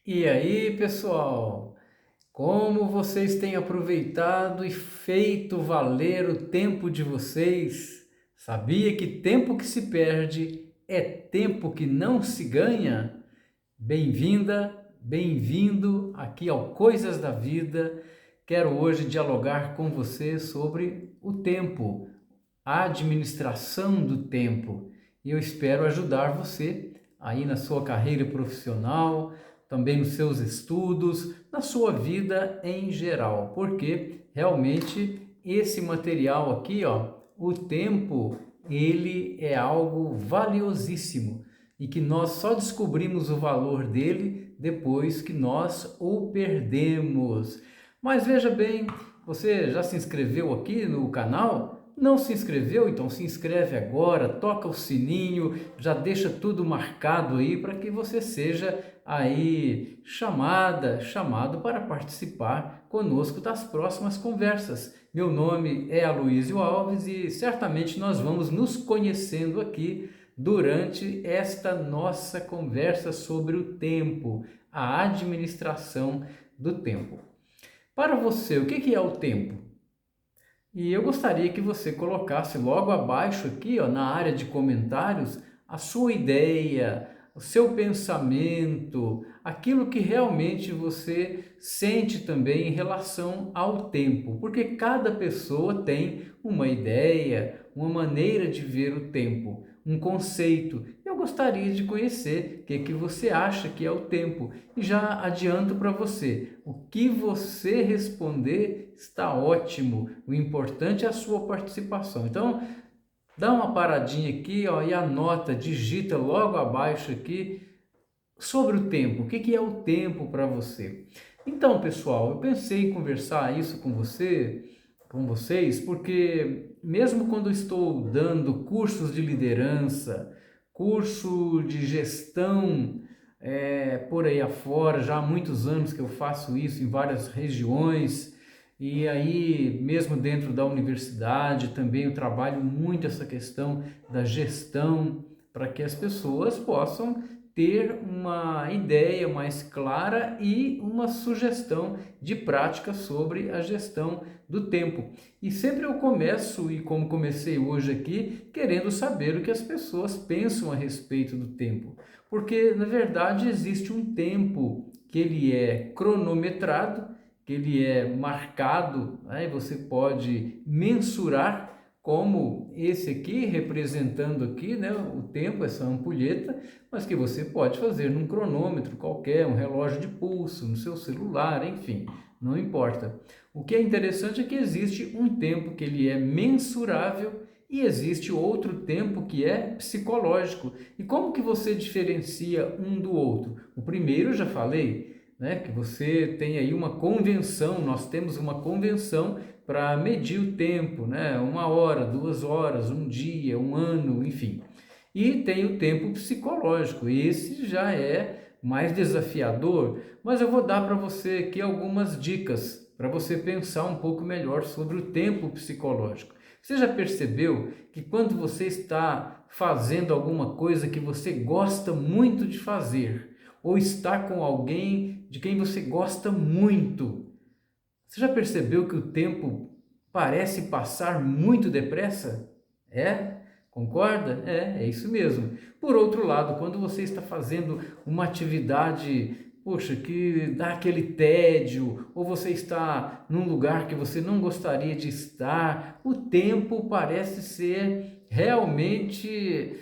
E aí, pessoal, como vocês têm aproveitado e feito valer o tempo de vocês? Sabia que tempo que se perde é tempo que não se ganha? Bem-vinda, bem-vindo aqui ao Coisas da Vida. Quero hoje dialogar com você sobre o tempo, a administração do tempo. E eu espero ajudar você aí na sua carreira profissional, também nos seus estudos, na sua vida em geral, porque realmente esse material aqui, ó, o tempo, ele é algo valiosíssimo e que nós só descobrimos o valor dele depois que nós o perdemos. Mas veja bem, você já se inscreveu aqui no canal? Não se inscreveu? Então se inscreve agora, toca o sininho, já deixa tudo marcado aí para que você seja aí chamado para participar conosco das próximas conversas. Meu nome é Aloísio Alves e certamente nós vamos nos conhecendo aqui durante esta nossa conversa sobre o tempo, a administração do tempo. Para você, o que é o tempo? E eu gostaria que você colocasse logo abaixo aqui, ó, na área de comentários, a sua ideia, o seu pensamento, aquilo que realmente você sente também em relação ao tempo, porque cada pessoa tem uma ideia, uma maneira de ver o tempo, um conceito. Eu gostaria de conhecer o que você acha que é o tempo e já adianto para você, o que você responder está ótimo, o importante é a sua participação. Então, dá uma paradinha aqui, ó, e anota, digita logo abaixo aqui sobre o tempo. O que é o tempo para você? Então, pessoal, eu pensei em conversar isso com vocês, porque mesmo quando eu estou dando cursos de liderança, curso de gestão, por aí afora, já há muitos anos que eu faço isso em várias regiões, e aí mesmo dentro da universidade também eu trabalho muito essa questão da gestão para que as pessoas possam ter uma ideia mais clara e uma sugestão de prática sobre a gestão do tempo. E sempre eu começo, e como comecei hoje aqui, querendo saber o que as pessoas pensam a respeito do tempo. Porque, na verdade, existe um tempo que ele é cronometrado, que ele é marcado, né? Você pode mensurar como esse aqui, representando aqui, né, o tempo, essa ampulheta, mas que você pode fazer num cronômetro qualquer, um relógio de pulso, no seu celular, enfim, não importa. O que é interessante é que existe um tempo que ele é mensurável e existe outro tempo que é psicológico. E como que você diferencia um do outro? O primeiro eu já falei, né, que você tem aí uma convenção, nós temos uma convenção para medir o tempo, né, 1 hora, 2 horas, um dia, um ano, enfim. E tem o tempo psicológico, esse já é mais desafiador, mas eu vou dar para você aqui algumas dicas para você pensar um pouco melhor sobre o tempo psicológico. Você já percebeu que quando você está fazendo alguma coisa que você gosta muito de fazer, ou está com alguém de quem você gosta muito, você já percebeu que o tempo parece passar muito depressa? É? Concorda? É isso mesmo. Por outro lado, quando você está fazendo uma atividade, poxa, que dá aquele tédio, ou você está num lugar que você não gostaria de estar, o tempo parece ser realmente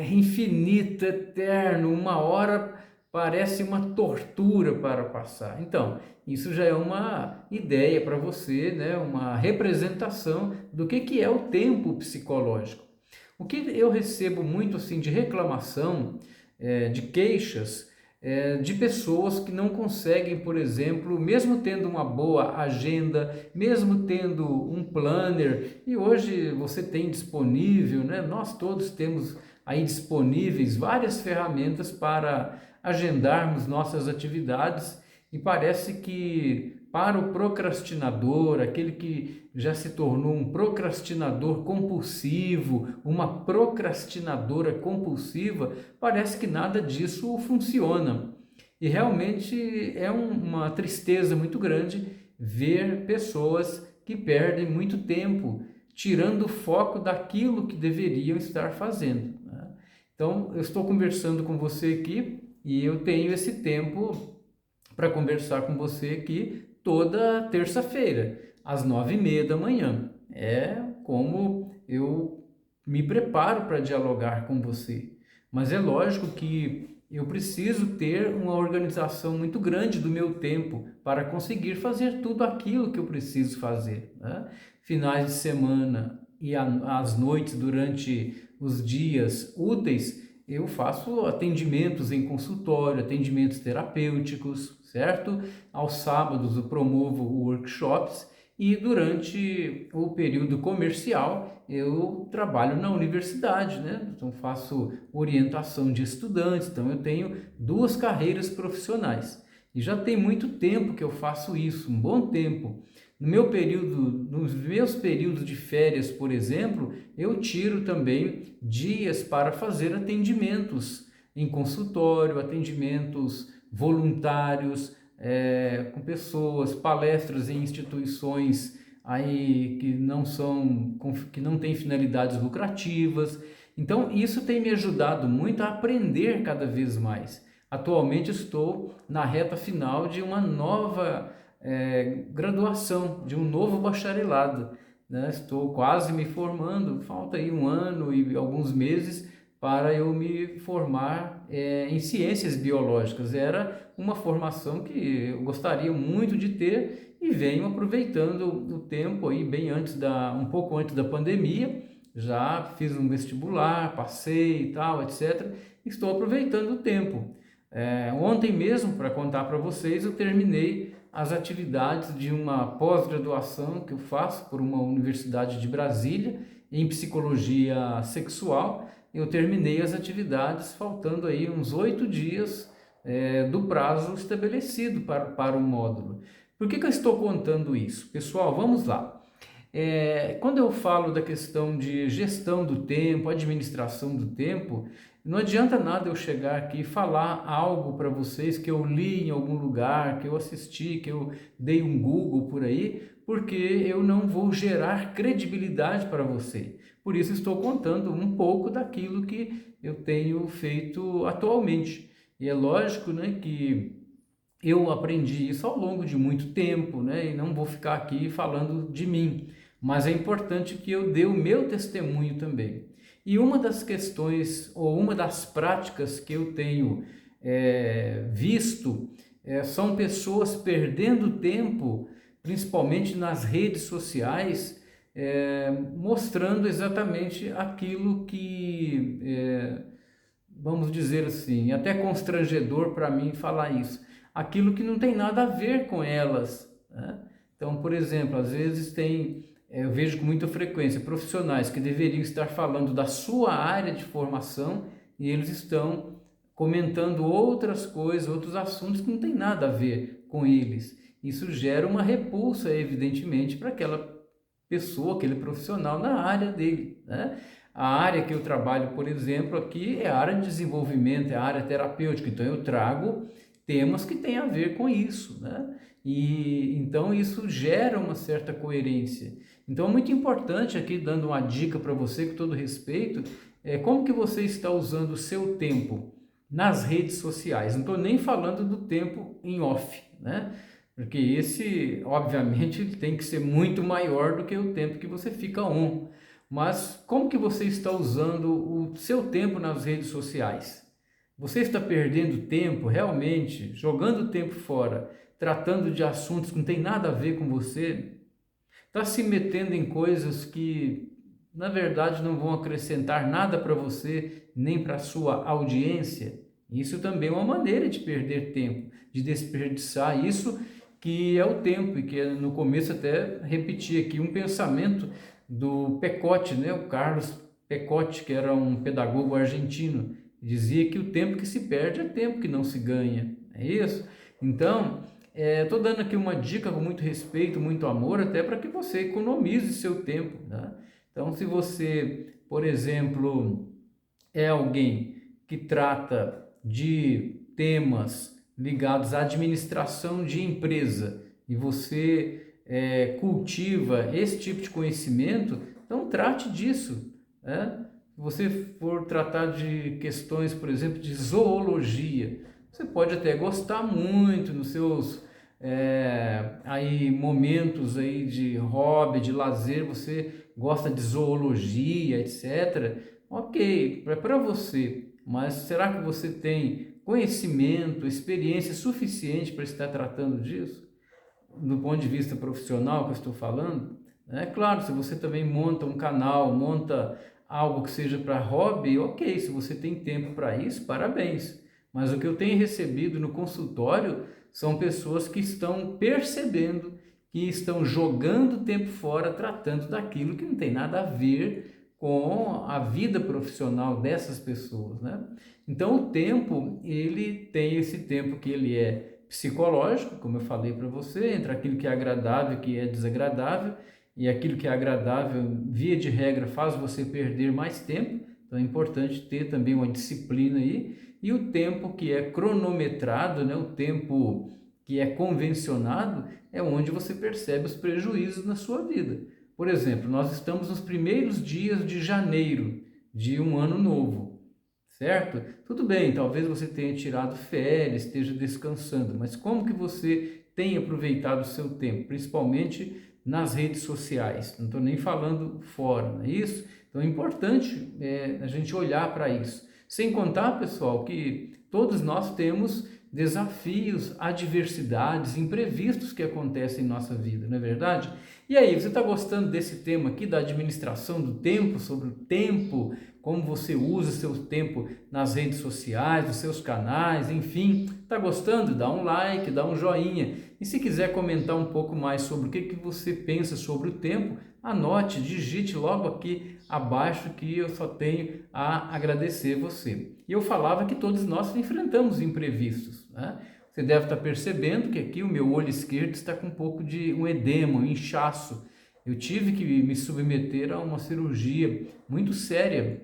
infinito, eterno, 1 hora parece uma tortura para passar. Então, isso já é uma ideia para você, né? Uma representação do que é o tempo psicológico. O que eu recebo muito assim de reclamação, de queixas, de pessoas que não conseguem, por exemplo, mesmo tendo uma boa agenda, mesmo tendo um planner, e hoje você tem disponível, né? Nós todos temos aí disponíveis várias ferramentas para agendarmos nossas atividades e parece que para o procrastinador, aquele que já se tornou um procrastinador compulsivo, uma procrastinadora compulsiva, parece que nada disso funciona. E realmente é uma tristeza muito grande ver pessoas que perdem muito tempo tirando o foco daquilo que deveriam estar fazendo, né? Então, eu estou conversando com você aqui e eu tenho esse tempo para conversar com você aqui toda terça-feira, às 9h30 da manhã. É como eu me preparo para dialogar com você. Mas é lógico que eu preciso ter uma organização muito grande do meu tempo para conseguir fazer tudo aquilo que eu preciso fazer, né? Finais de semana e às noites, durante os dias úteis, eu faço atendimentos em consultório, atendimentos terapêuticos, certo? Aos sábados eu promovo workshops e durante o período comercial eu trabalho na universidade, né? Então faço orientação de estudantes, então eu tenho 2 carreiras profissionais. E já tem muito tempo que eu faço isso, um bom tempo. Nos meus períodos de férias, por exemplo, eu tiro também dias para fazer atendimentos em consultório, atendimentos voluntários, com pessoas, palestras em instituições aí que não têm finalidades lucrativas. Então, isso tem me ajudado muito a aprender cada vez mais. Atualmente estou na reta final de uma nova graduação, de um novo bacharelado, né? Estou quase me formando, falta aí 1 ano e alguns meses para eu me formar em ciências biológicas. Era uma formação que eu gostaria muito de ter e venho aproveitando o tempo aí um pouco antes da pandemia. Já fiz um vestibular, passei e tal, etc. Estou aproveitando o tempo. Ontem mesmo, para contar para vocês, eu terminei as atividades de uma pós-graduação que eu faço por uma universidade de Brasília em psicologia sexual. Eu terminei as atividades faltando aí uns 8 dias do prazo estabelecido para o módulo. Por que eu estou contando isso? Pessoal, vamos lá. Quando eu falo da questão de gestão do tempo, administração do tempo, não adianta nada eu chegar aqui e falar algo para vocês que eu li em algum lugar, que eu assisti, que eu dei um Google por aí, porque eu não vou gerar credibilidade para você. Por isso estou contando um pouco daquilo que eu tenho feito atualmente. E é lógico, né, que eu aprendi isso ao longo de muito tempo, né, e não vou ficar aqui falando de mim, mas é importante que eu dê o meu testemunho também. E uma das questões, ou uma das práticas que eu tenho visto, são pessoas perdendo tempo, principalmente nas redes sociais, mostrando exatamente aquilo que, vamos dizer assim, até constrangedor para mim falar isso, aquilo que não tem nada a ver com elas, né? Então, por exemplo, às vezes eu vejo com muita frequência profissionais que deveriam estar falando da sua área de formação e eles estão comentando outras coisas, outros assuntos que não tem nada a ver com eles. Isso gera uma repulsa, evidentemente, para aquela pessoa, aquele profissional na área dele, né? A área que eu trabalho, por exemplo, aqui é a área de desenvolvimento, é a área terapêutica, então eu trago temas que têm a ver com isso, né? E então isso gera uma certa coerência. Então é muito importante aqui, dando uma dica para você com todo respeito, como que você está usando o seu tempo nas redes sociais. Não estou nem falando do tempo em off, né? Porque esse, obviamente, tem que ser muito maior do que o tempo que você fica on. Mas como que você está usando o seu tempo nas redes sociais? Você está perdendo tempo realmente, jogando o tempo fora, tratando de assuntos que não tem nada a ver com você? Está se metendo em coisas que, na verdade, não vão acrescentar nada para você, nem para a sua audiência? Isso também é uma maneira de perder tempo, de desperdiçar isso que é o tempo, e que no começo até repeti aqui um pensamento do Pecotti, né? O Carlos Pecotti, que era um pedagogo argentino, dizia que o tempo que se perde é tempo que não se ganha, é isso? Então, estou dando aqui uma dica com muito respeito, muito amor, até para que você economize seu tempo, né? Então, se você, por exemplo, é alguém que trata de temas ligados à administração de empresa e você cultiva esse tipo de conhecimento, então trate disso, né? Se você for tratar de questões, por exemplo, de zoologia, você pode até gostar muito nos seus aí momentos aí de hobby, de lazer, você gosta de zoologia, etc. Ok, é para você, mas será que você tem conhecimento, experiência suficiente para estar tratando disso? Do ponto de vista profissional que eu estou falando, é claro, se você também monta um canal, monta algo que seja para hobby, ok, se você tem tempo para isso, parabéns. Mas o que eu tenho recebido no consultório são pessoas que estão percebendo que estão jogando tempo fora tratando daquilo que não tem nada a ver com a vida profissional dessas pessoas, né? Então o tempo, ele tem esse tempo que ele é psicológico, como eu falei para você, entre aquilo que é agradável e que é desagradável, e aquilo que é agradável, via de regra, faz você perder mais tempo, então é importante ter também uma disciplina aí, e o tempo que é cronometrado, né, o tempo que é convencionado, é onde você percebe os prejuízos na sua vida. Por exemplo, nós estamos nos primeiros dias de janeiro de um ano novo, certo? Tudo bem, talvez você tenha tirado férias, esteja descansando, mas como que você tem aproveitado o seu tempo, principalmente nas redes sociais? Não estou nem falando fora, não é isso? Então é importante a gente olhar para isso. Sem contar, pessoal, que todos nós temos desafios, adversidades, imprevistos que acontecem em nossa vida, não é verdade? E aí, você está gostando desse tema aqui da administração do tempo, sobre o tempo, como você usa seu tempo nas redes sociais, nos seus canais, enfim, está gostando? Dá um like, dá um joinha. E se quiser comentar um pouco mais sobre o que você pensa sobre o tempo, anote, digite logo aqui abaixo que eu só tenho a agradecer você. E eu falava que todos nós enfrentamos imprevistos, né? Você deve estar percebendo que aqui o meu olho esquerdo está com um pouco de um edema, um inchaço. Eu tive que me submeter a uma cirurgia muito séria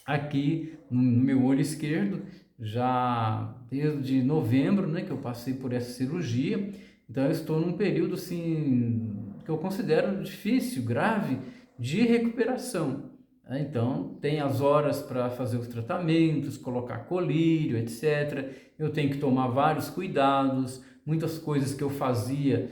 aqui no meu olho esquerdo, já desde novembro, né, que eu passei por essa cirurgia. Então eu estou num período assim que eu considero difícil, grave, de recuperação. Então tem as horas para fazer os tratamentos, colocar colírio, etc. Eu tenho que tomar vários cuidados, muitas coisas que eu fazia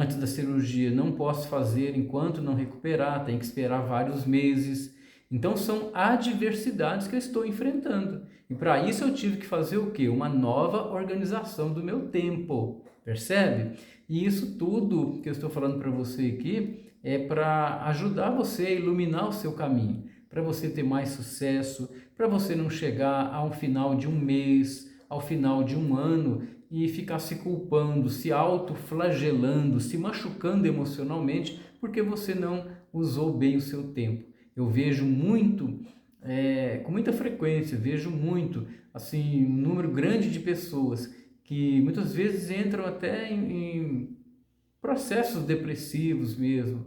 antes da cirurgia não posso fazer enquanto não recuperar, tem que esperar vários meses. Então são adversidades que eu estou enfrentando. E para isso eu tive que fazer o quê? Uma nova organização do meu tempo, percebe? E isso tudo que eu estou falando para você aqui é para ajudar você a iluminar o seu caminho, para você ter mais sucesso, para você não chegar ao final de um mês, ao final de um ano e ficar se culpando, se autoflagelando, se machucando emocionalmente porque você não usou bem o seu tempo. Eu vejo muito, com muita frequência, vejo muito, assim, um número grande de pessoas que muitas vezes entram até em processos depressivos mesmo,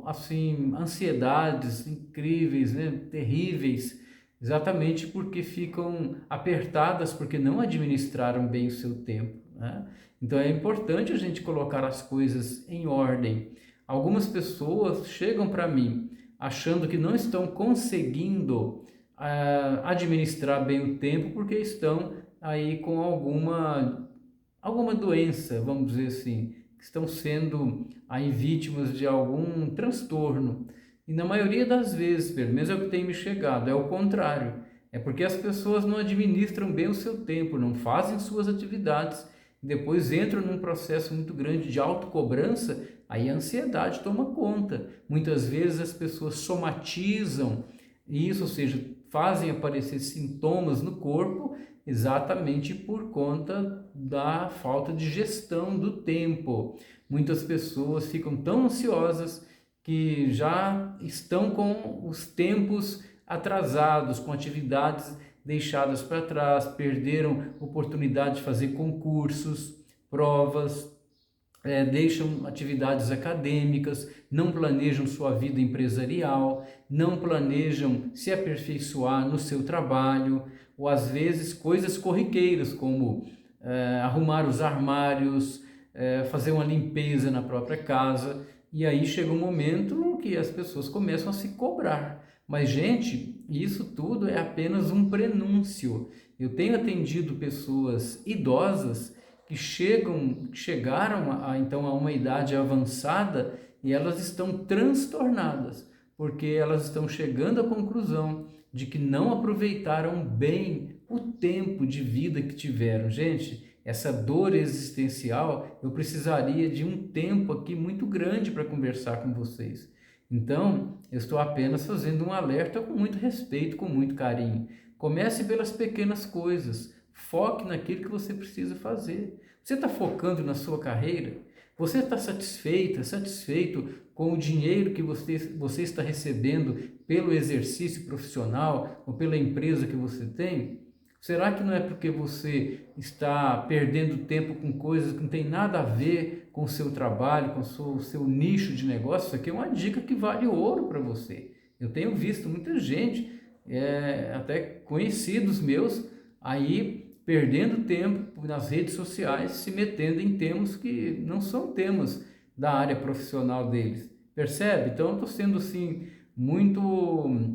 assim, ansiedades incríveis, né, terríveis, exatamente porque ficam apertadas, porque não administraram bem o seu tempo, né? Então é importante a gente colocar as coisas em ordem. Algumas pessoas chegam para mim achando que não estão conseguindo administrar bem o tempo porque estão aí com alguma doença, vamos dizer assim, que estão sendo aí vítimas de algum transtorno. E na maioria das vezes, pelo menos é o que tem me chegado, é o contrário. É porque as pessoas não administram bem o seu tempo, não fazem suas atividades, depois entram num processo muito grande de autocobrança, aí a ansiedade toma conta. Muitas vezes as pessoas somatizam isso, ou seja, fazem aparecer sintomas no corpo exatamente por conta da falta de gestão do tempo. Muitas pessoas ficam tão ansiosas que já estão com os tempos atrasados, com atividades deixadas para trás, perderam oportunidade de fazer concursos, provas, deixam atividades acadêmicas, não planejam sua vida empresarial, não planejam se aperfeiçoar no seu trabalho, ou às vezes coisas corriqueiras como arrumar os armários, fazer uma limpeza na própria casa. E aí chega um momento que as pessoas começam a se cobrar. Mas, gente, isso tudo é apenas um prenúncio. Eu tenho atendido pessoas idosas que chegaram então a uma idade avançada e elas estão transtornadas, porque elas estão chegando à conclusão de que não aproveitaram bem o tempo de vida que tiveram. Gente, essa dor existencial, eu precisaria de um tempo aqui muito grande para conversar com vocês. Então, eu estou apenas fazendo um alerta com muito respeito, com muito carinho. Comece pelas pequenas coisas. Foque naquilo que você precisa fazer. Você está focando na sua carreira? Você está satisfeito com o dinheiro que você está recebendo pelo exercício profissional ou pela empresa que você tem? Será que não é porque você está perdendo tempo com coisas que não tem nada a ver com o seu trabalho, com o seu nicho de negócio? Isso aqui é uma dica que vale ouro para você. Eu tenho visto muita gente, até conhecidos meus, aí perdendo tempo nas redes sociais, se metendo em temas que não são temas da área profissional deles. Percebe? Então eu estou sendo assim muito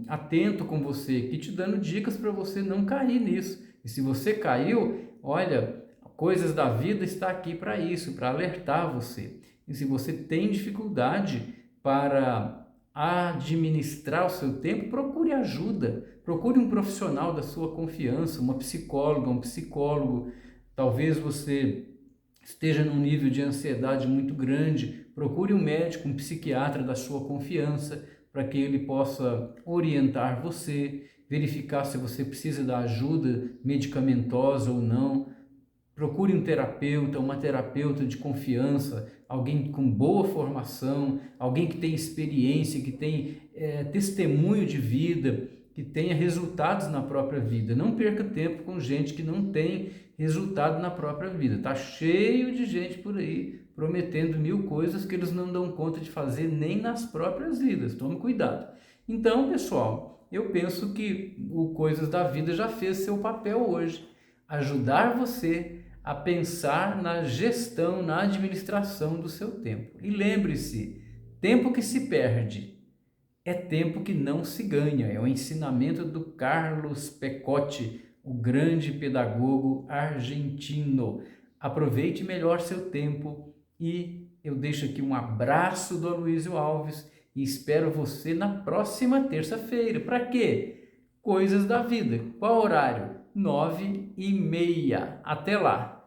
atento com você, aqui te dando dicas para você não cair nisso. E se você caiu, olha, Coisas da Vida está aqui para isso, para alertar você. E se você tem dificuldade para administrar o seu tempo, procure ajuda, procure um profissional da sua confiança, uma psicóloga, um psicólogo. Talvez você esteja num nível de ansiedade muito grande, procure um médico, um psiquiatra da sua confiança, para que ele possa orientar você, verificar se você precisa da ajuda medicamentosa ou não. Procure um terapeuta, uma terapeuta de confiança, alguém com boa formação, alguém que tem experiência, que tem testemunho de vida, que tenha resultados na própria vida. Não perca tempo com gente que não tem resultado na própria vida. Está cheio de gente por aí prometendo mil coisas que eles não dão conta de fazer nem nas próprias vidas. Tome cuidado. Então, pessoal, eu penso que o Coisas da Vida já fez seu papel hoje. Ajudar você a pensar na gestão, na administração do seu tempo. E lembre-se, tempo que se perde é tempo que não se ganha. É o ensinamento do Carlos Pecotti, o grande pedagogo argentino. Aproveite melhor seu tempo e eu deixo aqui um abraço do Aloysio Alves e espero você na próxima terça-feira. Para quê? Coisas da Vida. Qual horário? 9h30. Até lá!